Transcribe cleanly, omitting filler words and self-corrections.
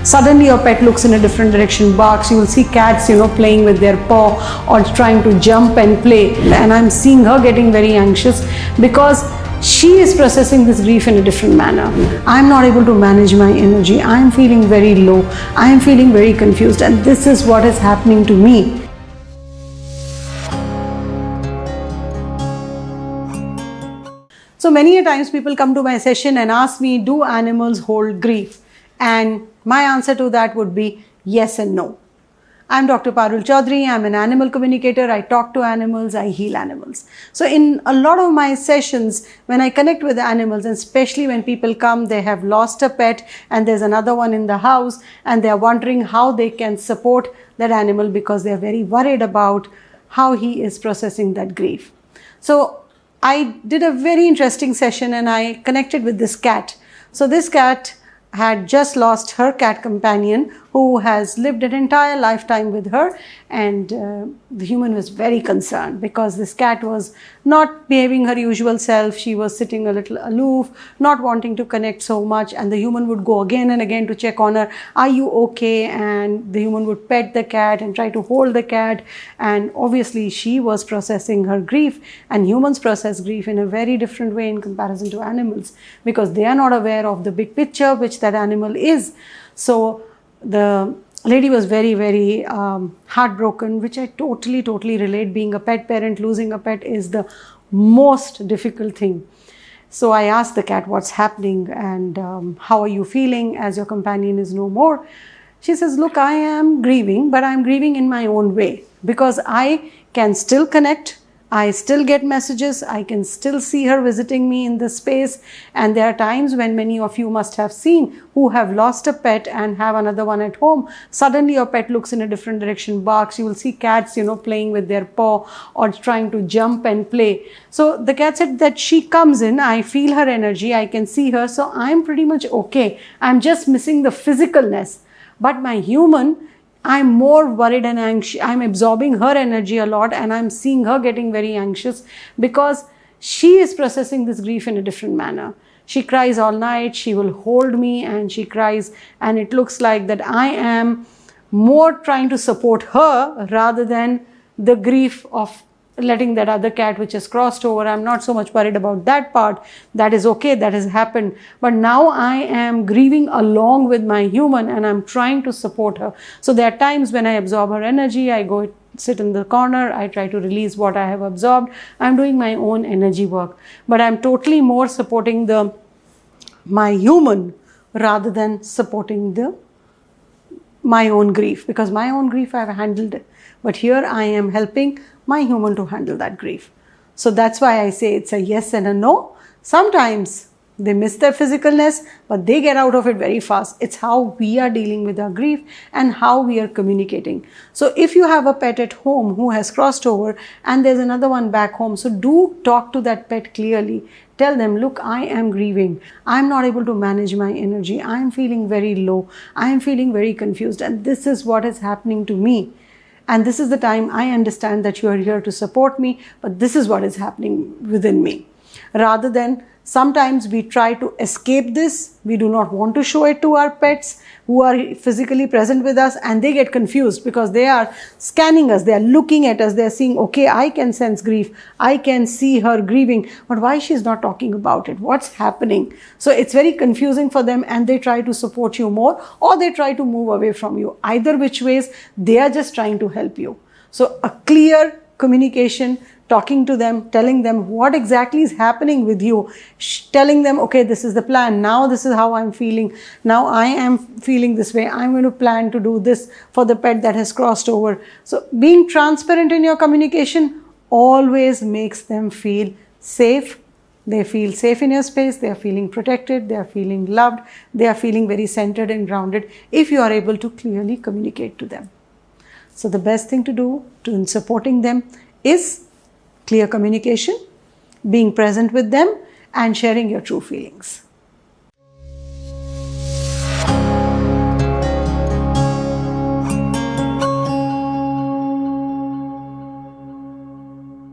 Suddenly your pet looks in a different direction, barks. You will see cats, playing with their paw or trying to jump and play. And I'm seeing her getting very anxious because she is processing this grief in a different manner. I'm not able to manage my energy. I'm feeling very low. I'm feeling very confused. And this is what is happening to me. So many a times people come to my session and ask me, do animals hold grief? And my answer to that would be yes and no. I'm Dr. Parul Chaudhary. I'm an animal communicator. I talk to animals. I heal animals. So in a lot of my sessions, when I connect with animals, and especially when people come, they have lost a pet and there's another one in the house and they're wondering how they can support that animal because they're very worried about how he is processing that grief. So I did a very interesting session and I connected with this cat. So this cat had just lost her cat companion who has lived an entire lifetime with her, and the human was very concerned because this cat was not behaving her usual self. She was sitting a little aloof, not wanting to connect so much, and the human would go again and again to check on her, are you okay? And the human would pet the cat and try to hold the cat, and obviously she was processing her grief, and humans process grief in a very different way in comparison to animals because they are not aware of the big picture which that animal is. So the lady was very, very heartbroken, which I totally relate. Being a pet parent, losing a pet is the most difficult thing. So I asked the cat, what's happening and how are you feeling as your companion is no more? She says, look, I am grieving, but I'm grieving in my own way because I can still connect. I still get messages. I can still see her visiting me in the space. And there are times when many of you must have seen who have lost a pet and have another one at home. Suddenly your pet looks in a different direction, barks. You will see cats, playing with their paw or trying to jump and play. So the cat said that she comes in, I feel her energy, I can see her. So I'm pretty much okay. I'm just missing the physicalness. But my human, I'm more worried and anxious. I'm absorbing her energy a lot and I'm seeing her getting very anxious because she is processing this grief in a different manner. She cries all night, she will hold me and she cries, and it looks like that I am more trying to support her rather than the grief of letting that other cat which has crossed over. I'm not so much worried about that part. That is okay, that has happened. But now I am grieving along with my human and I'm trying to support her. So there are times when I absorb her energy, I go sit in the corner, I try to release what I have absorbed. I'm doing my own energy work. But I'm totally more supporting my human rather than supporting my own grief, because my own grief I've handled it. But here I am helping my human to handle that grief. So that's why I say it's a yes and a no. Sometimes they miss their physicalness, but they get out of it very fast. It's how we are dealing with our grief and how we are communicating. So if you have a pet at home who has crossed over and there's another one back home, so do talk to that pet clearly. Tell them, look, I am grieving. I'm not able to manage my energy. I'm feeling very low. I'm feeling very confused. And this is what is happening to me. And this is the time I understand that you are here to support me, but this is what is happening within me. Rather than sometimes we try to escape this, we do not want to show it to our pets who are physically present with us, and they get confused because they are scanning us, they are looking at us, they are seeing, okay, I can sense grief, I can see her grieving, but why she's not talking about it? What's happening? So it's very confusing for them and they try to support you more or they try to move away from you. Either which ways, they are just trying to help you. So a clear communication, talking to them, telling them what exactly is happening with you, telling them, okay, this is the plan. Now this is how I'm feeling. Now I am feeling this way. I'm going to plan to do this for the pet that has crossed over. So being transparent in your communication always makes them feel safe. They feel safe in your space. They are feeling protected. They are feeling loved. They are feeling very centered and grounded if you are able to clearly communicate to them. So the best thing to do in supporting them is clear communication, being present with them, and sharing your true feelings.